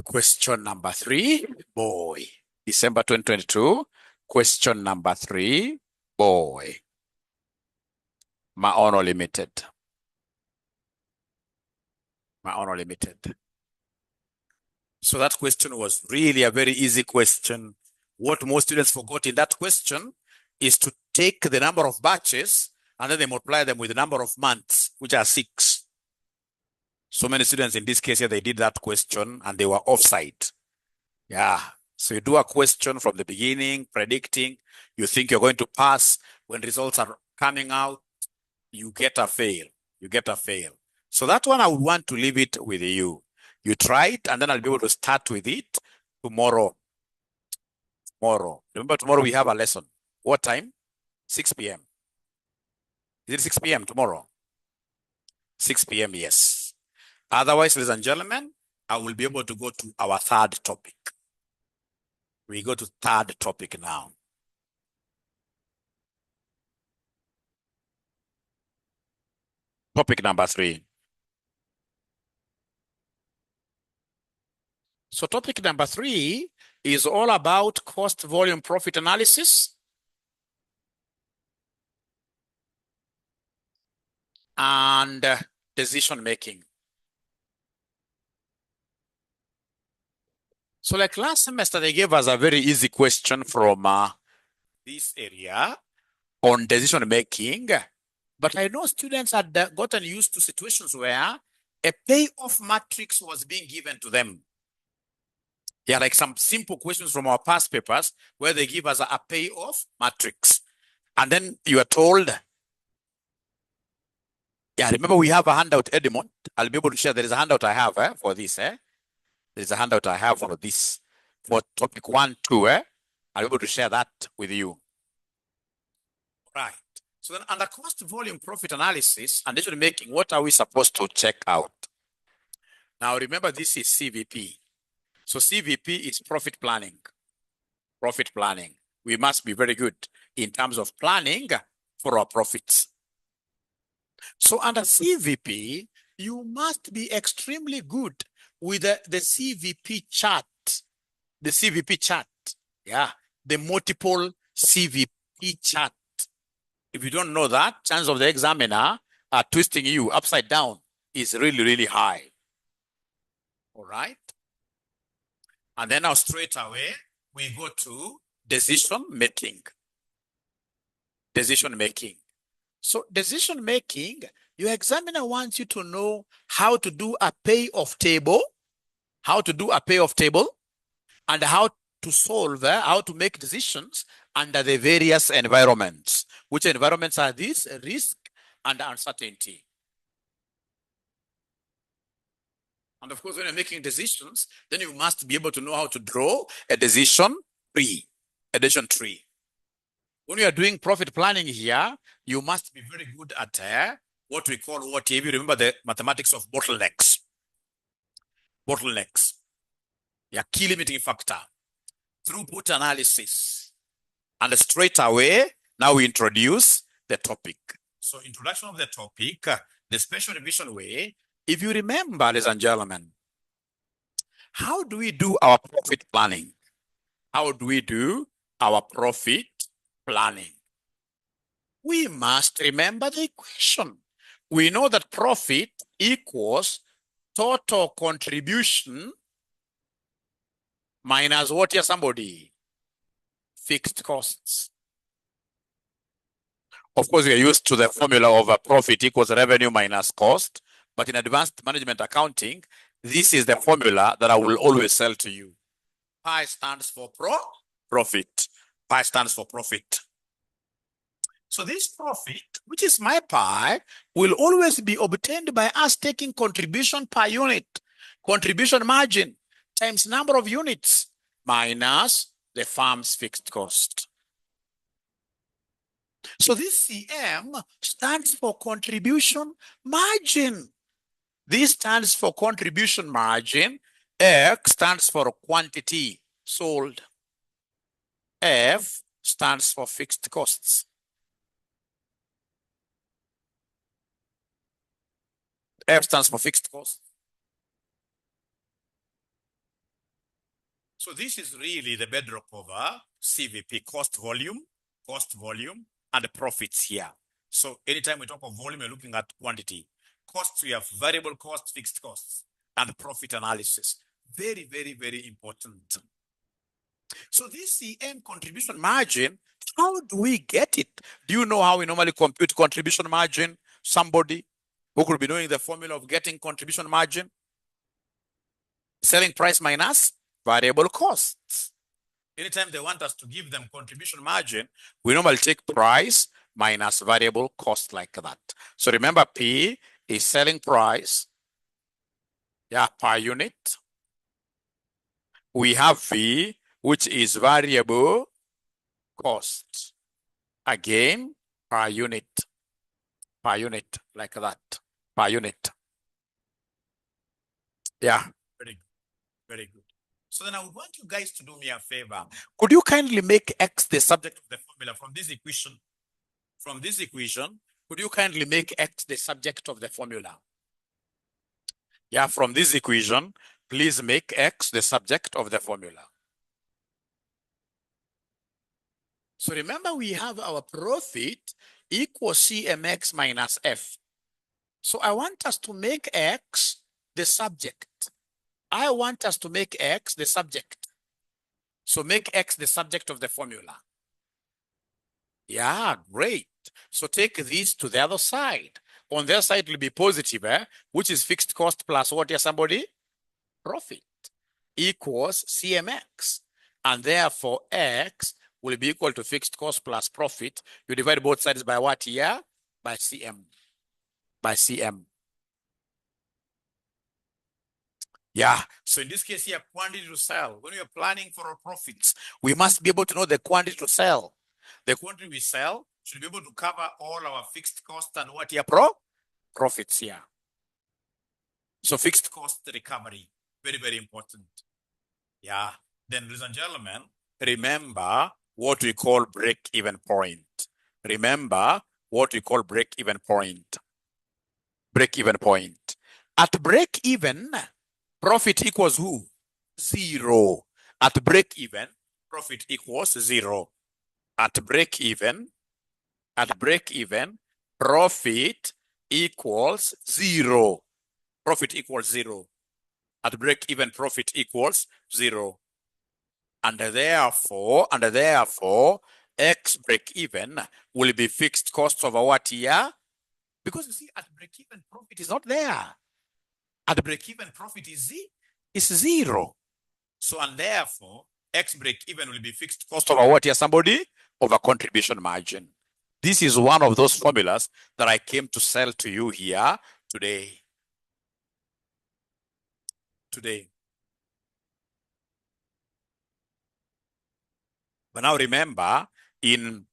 Question number 3, boy. December 2022. Question number 3. Boy. Maono Limited. Maono Limited. So that question was really a very easy question. What most students forgot in that question is to take the number of batches and then they multiply them with the number of months, which are 6. So many students in this case here, they did that question and they were offside. Yeah. So you do a question from the beginning, predicting, you think you're going to pass. When results are coming out, you get a fail. You get a fail. So that one I would want to leave it with you. You try it and then I'll be able to start with it tomorrow. Remember, tomorrow we have a lesson. What time? 6 p.m. Is it 6 p.m. tomorrow? 6 p.m. Yes. Otherwise, ladies and gentlemen, I will be able to go to our third topic. We go to third topic now. Topic number 3. So topic number 3 is all about cost volume profit analysis and decision making. So like last semester, they gave us a very easy question from this area on decision making. But I know students had gotten used to situations where a payoff matrix was being given to them. Yeah, like some simple questions from our past papers where they give us a payoff matrix. And then you are told, yeah, remember we have a handout, Edmond. I'll be able to share. There is a handout I have for this. There is a handout I have for this, for topic 1, 2. I'll be able to share that with you. Right. So then under cost volume profit analysis and decision making, what are we supposed to check out? Now remember, this is CVP. So CVP is profit planning. Profit planning. We must be very good in terms of planning for our profits. So under CVP, you must be extremely good with the CVP chart. The CVP chart. Yeah. The multiple CVP chart. If you don't know that, chance of the examiner twisting you upside down is really, really high. All right. And then now straight away, we go to decision making. Decision making. So decision making, your examiner wants you to know how to do a payoff table, and how to solve, how to make decisions under the various environments. Which environments are these? Risk and uncertainty. And of course, when you're making decisions, then you must be able to know how to draw a decision tree. A decision tree. When you are doing profit planning here, you must be very good at what we call, if you remember the mathematics of bottlenecks. Bottlenecks. Yeah, key limiting factor. Throughput analysis. And straight away, now we introduce the topic. So introduction of the topic, the special revision way. If you remember, ladies and gentlemen, how do we do our profit planning? How do we do our profit planning? We must remember the equation. We know that profit equals total contribution minus what here, somebody? Fixed costs. Of course, we are used to the formula of a profit equals revenue minus cost. But in advanced management accounting, this is the formula that I will always sell to you. Pi stands for profit. Pi stands for profit. So this profit, which is my pi, will always be obtained by us taking contribution per unit, contribution margin, times number of units, minus the firm's fixed cost. So this CM stands for contribution margin. This stands for contribution margin. X stands for quantity sold. F stands for fixed costs. F stands for fixed costs. So this is really the bedrock of CVP, cost volume, and profits here. So anytime we talk of volume, we're looking at quantity. Costs, we have variable costs, fixed costs, and profit analysis. Very, very, very important. So this CM contribution margin, how do we get it? Do you know how we normally compute contribution margin? Somebody who could be knowing the formula of getting contribution margin? Selling price minus variable costs. Anytime they want us to give them contribution margin, we normally take price minus variable cost like that. So remember, P is selling price, yeah, per unit. We have V, which is variable cost. Again, per unit, like that, per unit. Yeah, very good, very good. So then I would want you guys to do me a favor. Could you kindly make X the subject of the formula from this equation? From this equation, could you kindly make X the subject of the formula? Yeah, from this equation, please make X the subject of the formula. So remember, we have our profit equals CMX minus F. So I want us to make X the subject. I want us to make X the subject. So make X the subject of the formula. Yeah, great. So take this to the other side. On their side, it will be positive, which is fixed cost plus what here, somebody? Profit equals CMX. And therefore, X will be equal to fixed cost plus profit. You divide both sides by what here? By CM. By CM. Yeah, so in this case here, quantity to sell. When we are planning for our profits, we must be able to know the quantity to sell. The quantity we sell should be able to cover all our fixed costs and what here, profits here. So fixed cost recovery, very, very important. Yeah, then ladies and gentlemen, remember what we call break-even point. Remember what we call break-even point. Break-even point. At break-even, profit equals who? 0. At break-even, profit equals 0. At break-even, profit equals 0. Profit equals 0. At break-even, profit equals 0. And therefore, X break-even will be fixed cost over what here? Because you see, at break-even, profit is not there. At break-even, profit is 0. So, and therefore, X break-even will be fixed cost over what here, somebody? Over contribution margin. This is one of those formulas that I came to sell to you here today. But now remember, in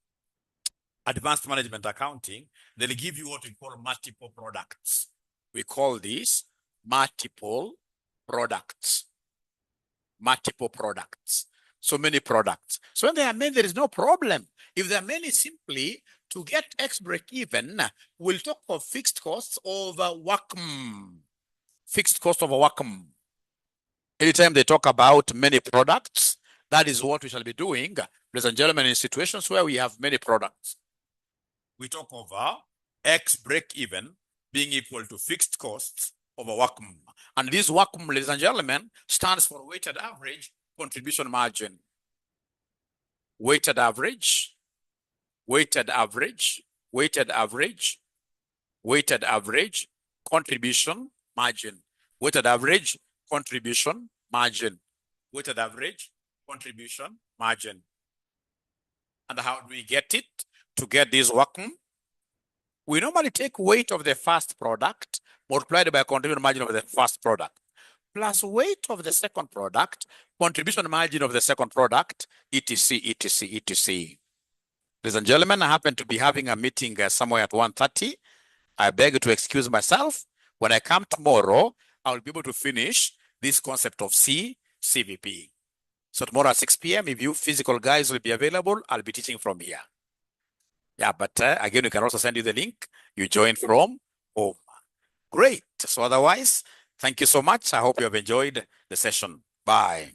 advanced management accounting, they'll give you what we call multiple products. We call this multiple products. Multiple products. So many products. So when there are many, there is no problem. If there are many, simply to get X break even, we'll talk of fixed costs over WACM. Fixed cost over WACM. Anytime they talk about many products, that is what we shall be doing, ladies and gentlemen, in situations where we have many products. We talk over X break even being equal to fixed costs over WACM. And this WACM, ladies and gentlemen, stands for weighted average contribution margin. Weighted average contribution margin. Weighted average contribution margin. Weighted average contribution margin. And how do we get it? To get this WACM, we normally take weight of the first product multiplied by contribution margin of the first product, plus weight of the second product, contribution margin of the second product, etc., etc., etc. Ladies and gentlemen, I happen to be having a meeting somewhere at 1:30. I beg to excuse myself. When I come tomorrow, I will be able to finish this concept of CVP. So tomorrow at 6 p.m., if you physical guys will be available, I'll be teaching from here. Yeah, but again, we can also send you the link. You join from home. Great. So otherwise, thank you so much. I hope you have enjoyed the session. Bye.